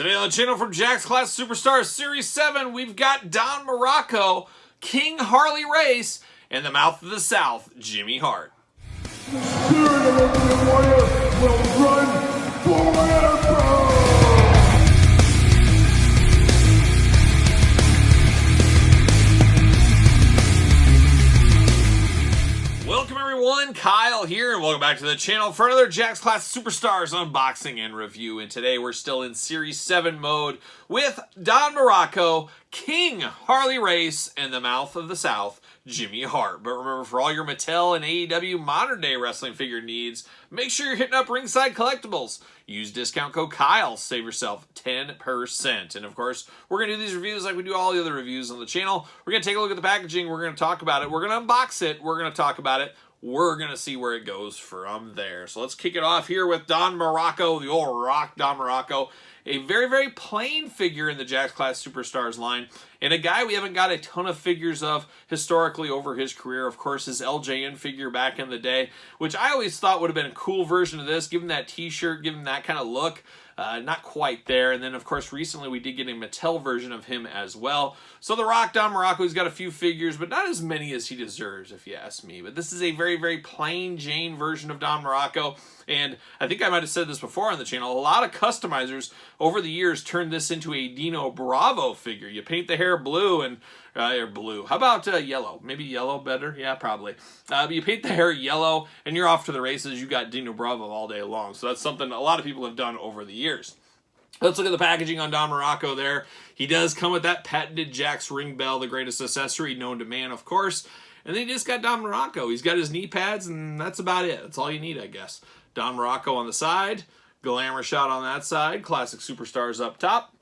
Today on the channel from Jack's Class Superstars Series 7, we've got Don Muraco, King Harley Race, and the Mouth of the South, Jimmy Hart. The spirit of Ultimate Warrior will run forever! Welcome everyone, Kyle here, and welcome back to the channel for another Jack's Class Superstars unboxing and review. And today we're still in Series 7 mode with Don Muraco, King Harley Race, and the Mouth of the South, Jimmy Hart. But remember, for all your Mattel and AEW modern day wrestling figure needs, make sure you're hitting up Ringside Collectibles. Use discount code Kyle, save yourself 10%. And of course, we're going to do these reviews like we do all the other reviews on the channel. We're going to take a look at the packaging, we're going to talk about it, we're going to unbox it, we're going to talk about it, we're going to see where it goes from there. So let's kick it off here with Don Muraco, the old rock Don Muraco. A very, very plain figure in the Jack's Class Superstars line, and a guy we haven't got a ton of figures of historically over his career. Of course, his LJN figure back in the day, which I always thought would have been a cool version of this, give him that t-shirt, give him that kind of look. Not quite there. And then, of course, recently we did get a Mattel version of him as well. So the Rock Don Muraco, he's got a few figures, but not as many as he deserves, if you ask me. But this is a very, very plain Jane version of Don Muraco. And I think I might have said this before on the channel. A lot of customizers over the years turned this into a Dino Bravo figure. You paint the hair blue and or blue. How about yellow? Maybe yellow better? Yeah, probably. But you paint the hair yellow and you're off to the races. You got Dino Bravo all day long. So that's something a lot of people have done over the years. Let's look at the packaging on Don Muraco there. He does come with that patented Jack's ring bell, the greatest accessory known to man, of course. And then he just got Don Muraco. He's got his knee pads, and that's about it. That's all you need, I guess. Don Muraco on the side. Glamour shot on that side. Classic Superstars up top.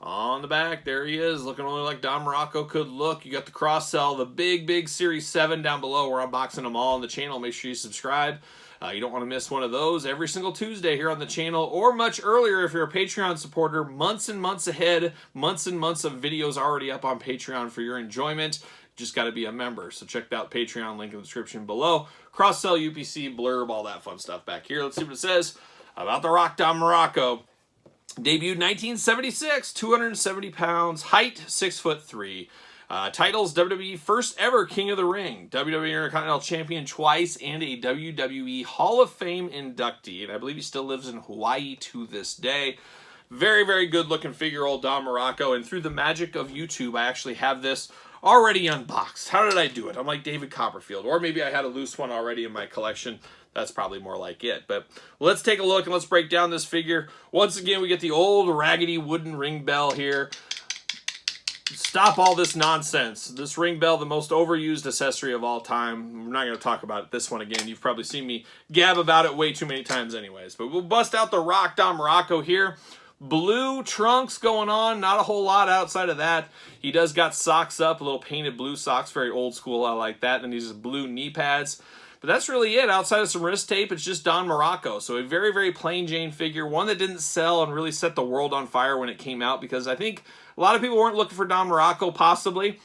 On the back, there he is, looking only like Don Muraco could look. You got the cross sell, the big Series 7 down below. We're unboxing them all on the channel. Make sure you subscribe. You don't want to miss one of those every single Tuesday here on the channel, or much earlier if you're a Patreon supporter, months and months ahead, months and months of videos already up on Patreon for your enjoyment. Just got to be a member. So check out Patreon, link in the description below. Cross-sell, UPC, blurb, all that fun stuff back here. Let's see what it says about the Rock Don Muraco. Debuted 1976, 270 pounds, height 6'3". Titles: WWE first ever King of the Ring, WWE Intercontinental Champion twice, and a WWE Hall of Fame inductee. And I believe he still lives in Hawaii to this day. Very, very good looking figure, old Don Muraco. And through the magic of YouTube, I actually have this already unboxed. How did I do it? I'm like David Copperfield. Or maybe I had a loose one already in my collection. That's probably more like it. But let's take a look and let's break down this figure. Once again, we get the old raggedy wooden ring bell here. Stop all this nonsense. This ring bell, the most overused accessory of all time. We're not going to talk about this one again. You've probably seen me gab about it way too many times anyways. But we'll bust out the Rock Don Muraco here. Blue trunks going on. Not a whole lot outside of that. He does got socks up, a little painted blue socks. Very old school. I like that. And these blue knee pads. But that's really it. Outside of some wrist tape, it's just Don Muraco. So a very, very plain Jane figure. One that didn't sell and really set the world on fire when it came out, because I think a lot of people weren't looking for Don Muraco, possibly.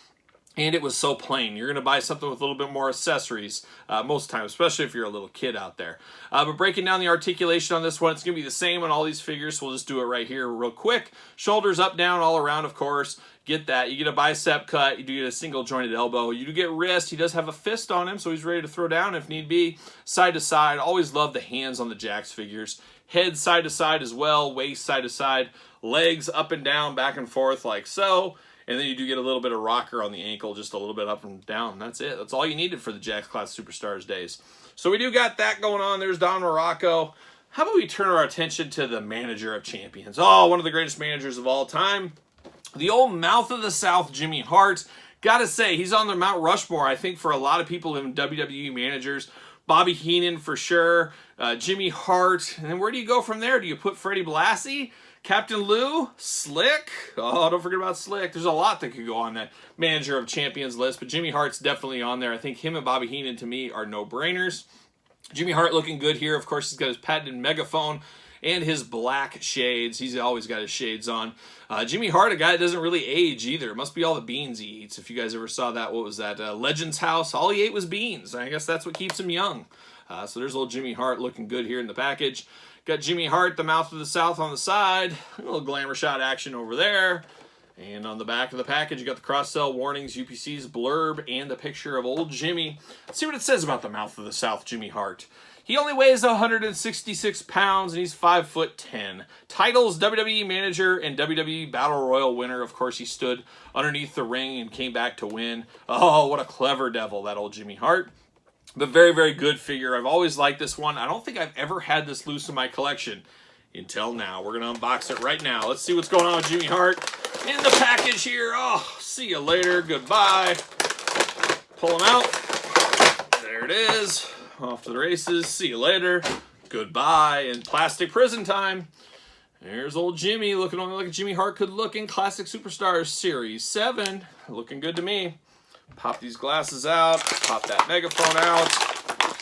And it was so plain. You're going to buy something with a little bit more accessories most times, especially if you're a little kid out there. But breaking down the articulation on this one, it's going to be the same on all these figures, so we'll just do it right here real quick. Shoulders up, down, all around, of course. Get that. You get a bicep cut. You do get a single jointed elbow. You do get wrist. He does have a fist on him, so he's ready to throw down if need be. Side to side. Always love the hands on the Jax figures. Head side to side as well. Waist side to side. Legs up and down, back and forth like so. And then you do get a little bit of rocker on the ankle, just a little bit up and down. That's it. That's all you needed for the Jack's Class Superstars days. So we do got that going on. There's Don Muraco. How about we turn our attention to the manager of champions? Oh, one of the greatest managers of all time. The old Mouth of the South, Jimmy Hart. Gotta say, he's on the Mount Rushmore, I think, for a lot of people in WWE managers. Bobby Heenan for sure. Jimmy Hart. And then where do you go from there? Do you put Freddie Blassie? Captain Lou? Slick? Oh, don't forget about Slick. There's a lot that could go on that manager of champions list, but Jimmy Hart's definitely on there. I think him and Bobby Heenan, to me, are no-brainers. Jimmy Hart looking good here. Of course, he's got his patented megaphone and his black shades. He's always got his shades on. Jimmy Hart, a guy that doesn't really age either. It must be all the beans he eats. If you guys ever saw that, what was that? Legends House. All he ate was beans. I guess that's what keeps him young. So there's old Jimmy Hart looking good here in the package. Got Jimmy Hart, the Mouth of the South on the side. A little glamour shot action over there. And on the back of the package, you got the cross-sell warnings, UPC's blurb, and a picture of old Jimmy. Let's see what it says about the Mouth of the South, Jimmy Hart. He only weighs 166 pounds, and he's 5'10". Titles, WWE Manager and WWE Battle Royal winner. Of course, he stood underneath the ring and came back to win. Oh, what a clever devil, that old Jimmy Hart. But very, very good figure. I've always liked this one. I don't think I've ever had this loose in my collection until now. We're going to unbox it right now. Let's see what's going on with Jimmy Hart in the package here. Oh, see you later. Goodbye. Pull him out. There it is. Off to the races. See you later. Goodbye. And plastic prison time. There's old Jimmy looking only like a Jimmy Hart could look in Classic Superstars Series 7. Looking good to me. Pop these glasses out. Pop that megaphone out.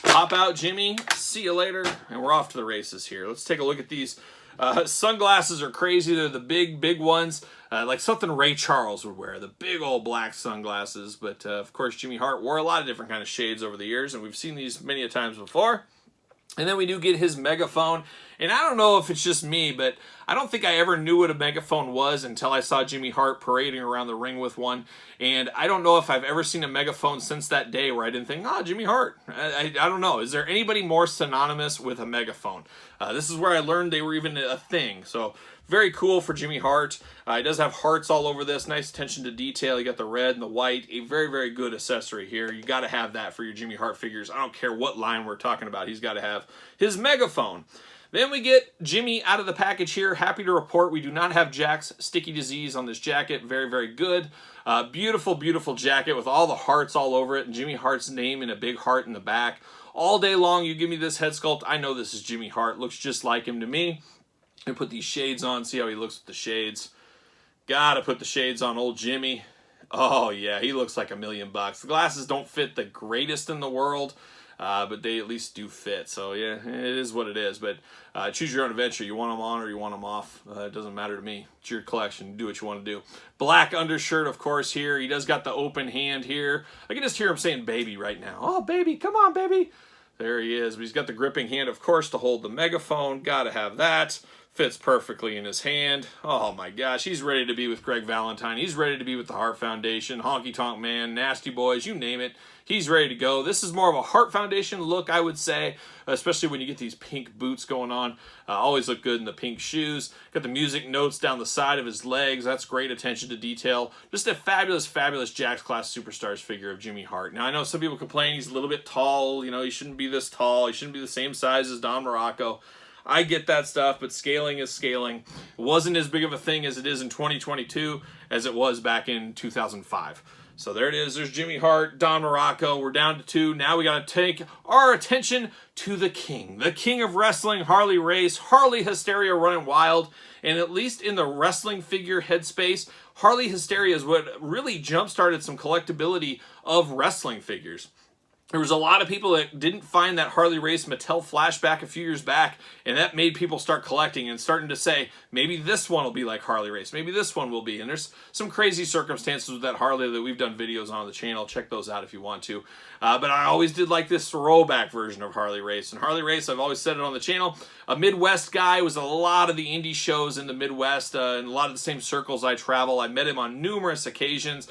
Pop out, Jimmy. See you later. And we're off to the races here. Let's take a look at these. Sunglasses are crazy. They're the big ones. Like something Ray Charles would wear. The big old black sunglasses. But, of course, Jimmy Hart wore a lot of different kind of shades over the years. And we've seen these many a times before. And then we do get his megaphone. And I don't know if it's just me, but I don't think I ever knew what a megaphone was until I saw Jimmy Hart parading around the ring with one. And I don't know if I've ever seen a megaphone since that day where I didn't think, Jimmy Hart. I don't know. Is there anybody more synonymous with a megaphone? This is where I learned they were even a thing. So very cool for Jimmy Hart. He does have hearts all over this. Nice attention to detail. You got the red and the white. A very, very good accessory here. You got to have that for your Jimmy Hart figures. I don't care what line we're talking about. He's got to have his megaphone. Then we get Jimmy out of the package here. Happy to report we do not have Jack's sticky disease on this jacket. Very, very good. Beautiful, beautiful jacket with all the hearts all over it and Jimmy Hart's name and a big heart in the back. All day long, you give me this head sculpt. I know this is Jimmy Hart. Looks just like him to me. And put these shades on. See how he looks with the shades. Gotta put the shades on old Jimmy. Oh, yeah, he looks like $1 million. The glasses don't fit the greatest in the world. But they at least do fit. So, yeah, it is what it is. But choose your own adventure. You want them on or you want them off. It doesn't matter to me. It's your collection. Do what you want to do. Black undershirt, of course, here. He does got the open hand here. I can just hear him saying baby right now. Oh, baby. Come on, baby. There he is. But he's got the gripping hand, of course, to hold the megaphone. Got to have that. Fits perfectly in his hand. Oh, my gosh. He's ready to be with Greg Valentine. He's ready to be with the Hart Foundation, Honky Tonk Man, Nasty Boys, you name it. He's ready to go. This is more of a Hart Foundation look, I would say, especially when you get these pink boots going on. Always look good in the pink shoes. Got the music notes down the side of his legs. That's great attention to detail. Just a fabulous, fabulous Jack's Class Superstars figure of Jimmy Hart. Now, I know some people complain he's a little bit tall. You know, he shouldn't be this tall. He shouldn't be the same size as Don Muraco. I get that stuff, but scaling is scaling. It wasn't as big of a thing as it is in 2022 as it was back in 2005. So there it is. There's Jimmy Hart, Don Muraco. We're down to 2. Now we got to take our attention to the king of wrestling, Harley Race. Harley Hysteria running wild. And at least in the wrestling figure headspace, Harley Hysteria is what really jump-started some collectability of wrestling figures. There was a lot of people that didn't find that Harley Race Mattel flashback a few years back, and that made people start collecting and starting to say, maybe this one will be like Harley Race, maybe this one will be. And there's some crazy circumstances with that Harley that we've done videos on the channel. Check those out if you want to. But I always did like this throwback version of Harley Race. And Harley Race, I've always said it on the channel, a Midwest guy, was a lot of the indie shows in the Midwest, and a lot of the same circles I travel. I met him on numerous occasions.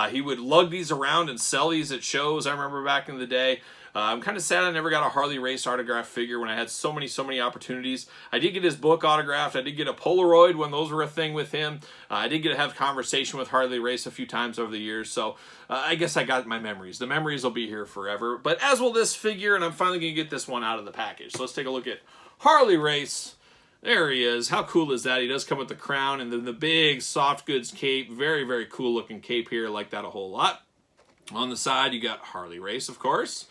He would lug these around and sell these at shows, I remember back in the day. I'm kind of sad I never got a Harley Race autograph figure when I had so many opportunities. I did get his book autographed. I did get a Polaroid when those were a thing with him. I did get to have conversation with Harley Race a few times over the years. So I guess I got my memories. The memories will be here forever. But as will this figure, and I'm finally going to get this one out of the package. So let's take a look at Harley Race. There he is. How cool is that? He does come with the crown and then the big soft goods cape. Very, very cool looking cape here. I like that a whole lot. On the side, you got Harley Race, of course.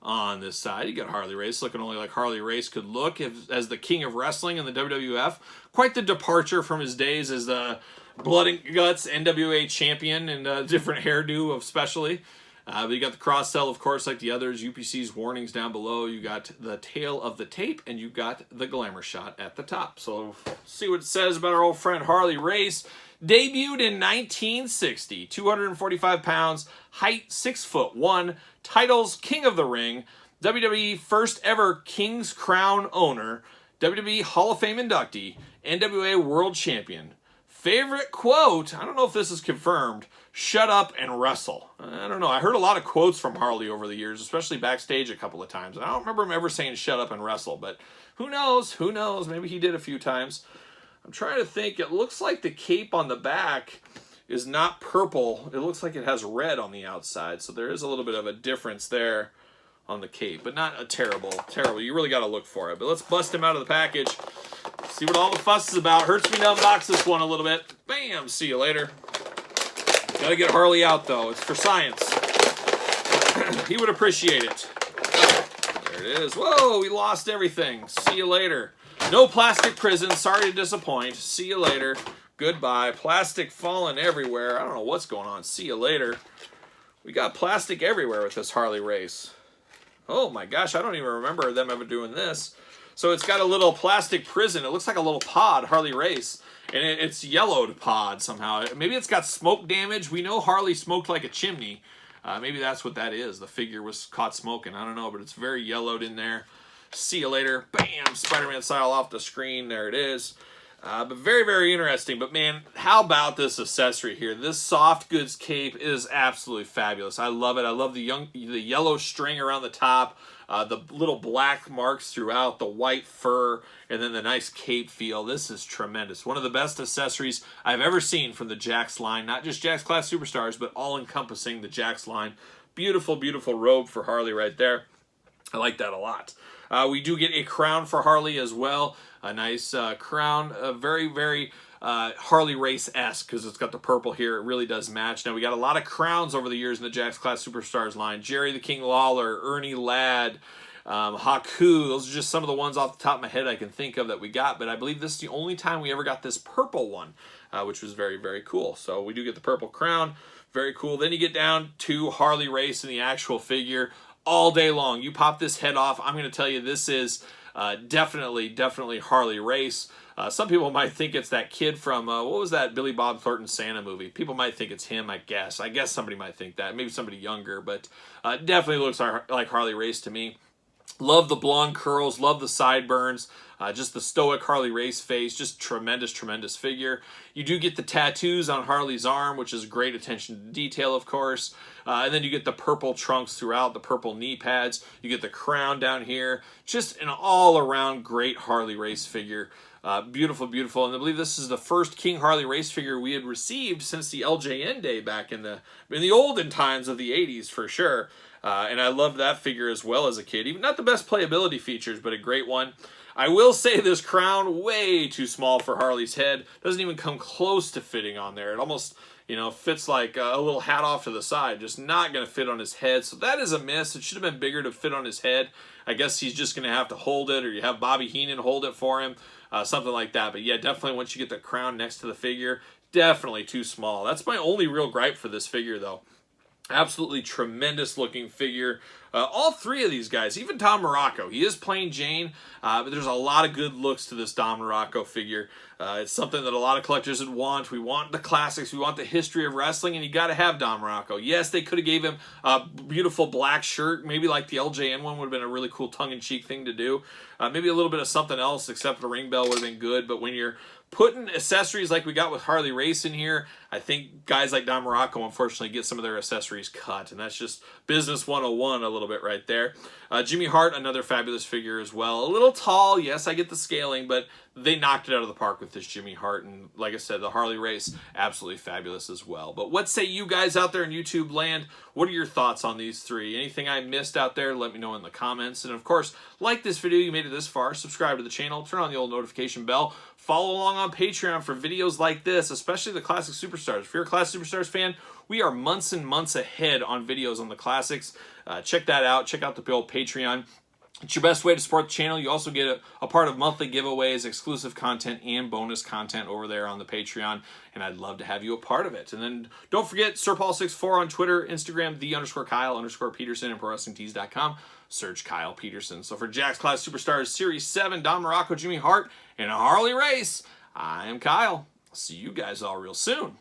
On this side, you got Harley Race looking only like Harley Race could look as the king of wrestling in the WWF. Quite the departure from his days as the Blood and Guts NWA champion and a different hairdo especially. But you got the cross sell, of course, like the others. UPC's warnings down below. You got the tail of the tape, and you got the glamour shot at the top. So see what it says about our old friend Harley Race. Debuted in 1960, 245 pounds, height 6'1", titles King of the Ring, WWE first ever King's Crown owner, WWE Hall of Fame inductee, NWA World Champion. Favorite quote, I don't know if this is confirmed, shut up and wrestle. I don't know. I heard a lot of quotes from Harley over the years, especially backstage a couple of times. I don't remember him ever saying shut up and wrestle, but who knows? Who knows? Maybe he did a few times. I'm trying to think. It looks like the cape on the back is not purple. It looks like it has red on the outside, so there is a little bit of a difference there on the cape, but not a terrible. You really got to look for it. But let's bust him out of the package. See what all the fuss is about. Hurts me to unbox this one a little bit. Bam! See you later. Gotta get Harley out, though. It's for science. He would appreciate it. There it is. Whoa, we lost everything. See you later. No plastic prison. Sorry to disappoint. See you later. Goodbye. Plastic falling everywhere. I don't know what's going on. See you later. We got plastic everywhere with this Harley Race. Oh my gosh, I don't even remember them ever doing this. So it's got a little plastic prison. It looks like a little pod, Harley Race. And it's yellowed pod somehow. Maybe it's got smoke damage. We know Harley smoked like a chimney. Maybe that's what that is. The figure was caught smoking. I don't know, but it's very yellowed in there. See you later. Bam! Spider-Man style off the screen. There it is. But very, very interesting. But man, how about this accessory here? This soft goods cape is absolutely fabulous. I love it. I love the yellow string around the top, the little black marks throughout, the white fur, and then the nice cape feel. This is tremendous. One of the best accessories I've ever seen from the Jakks line. Not just Jakks Class Superstars, but all encompassing the Jakks line. Beautiful, beautiful robe for Harley right there. I like that a lot. We do get a crown for Harley as well. A nice crown, very, very Harley Race-esque because it's got the purple here. It really does match. Now, we got a lot of crowns over the years in the Jakks Class Superstars line. Jerry the King Lawler, Ernie Ladd, Haku. Those are just some of the ones off the top of my head I can think of that we got. But I believe this is the only time we ever got this purple one, which was very, very cool. So we do get the purple crown. Very cool. Then you get down to Harley Race and the actual figure all day long. You pop this head off. I'm going to tell you this is definitely Harley Race. Some people might think it's that kid from, what was that Billy Bob Thornton Santa movie? People might think it's him, I guess. I guess somebody might think that. Maybe somebody younger, but definitely looks like Harley Race to me. Love the blonde curls, love the sideburns, just the stoic Harley Race face, just tremendous, tremendous figure. You do get the tattoos on Harley's arm, which is great attention to detail, of course. And then you get the purple trunks throughout, the purple knee pads. You get the crown down here. Just an all-around great Harley Race figure. Beautiful, beautiful. And I believe this is the first King Harley Race figure we had received since the LJN day back in the olden times of the 80s, for sure. And I loved that figure as well as a kid. Even not the best playability features, but a great one. I will say this crown, way too small for Harley's head. Doesn't even come close to fitting on there. It almost, fits like a little hat off to the side. Just not going to fit on his head. So that is a miss. It should have been bigger to fit on his head. I guess he's just going to have to hold it, or you have Bobby Heenan hold it for him. Something like that. But yeah, definitely once you get the crown next to the figure, definitely too small. That's my only real gripe for this figure, though. Absolutely tremendous looking figure. All three of these guys, even Don Muraco, he is plain Jane, but there's a lot of good looks to this Don Muraco figure. It's something that a lot of collectors would want. We want the classics, we want the history of wrestling, and you got to have Don Muraco. Yes, they could have gave him a beautiful black shirt, maybe like the LJN one would have been a really cool tongue-in-cheek thing to do. Maybe a little bit of something else, except the ring bell would have been good, but when you're putting accessories like we got with Harley Race in here, I think guys like Don Muraco unfortunately get some of their accessories cut, and that's just business 101 a little bit right there. Jimmy Hart, another fabulous figure as well. A little tall, yes, I get the scaling, but they knocked it out of the park with this Jimmy Hart, and like I said, the Harley Race, absolutely fabulous as well. But what say you guys out there in YouTube land? What are your thoughts on these three? Anything I missed out there, let me know in the comments. And of course, like this video, you made it this far, subscribe to the channel, turn on the old notification bell, follow along on Patreon for videos like this, especially the Classic Superstars. If you're a Classic Superstars fan, we are months and months ahead on videos on the Classics. Check that out. Check out the old Patreon. It's your best way to support the channel. You also get a part of monthly giveaways, exclusive content, and bonus content over there on the Patreon, and I'd love to have you a part of it. And then don't forget SirPaul64 on Twitter, Instagram, _Kyle_Peterson, and ProWrestlingTees.com. Search Kyle Peterson. So for Jakks Class Superstars Series 7, Don Muraco, Jimmy Hart, and Harley Race, I am Kyle. See you guys all real soon.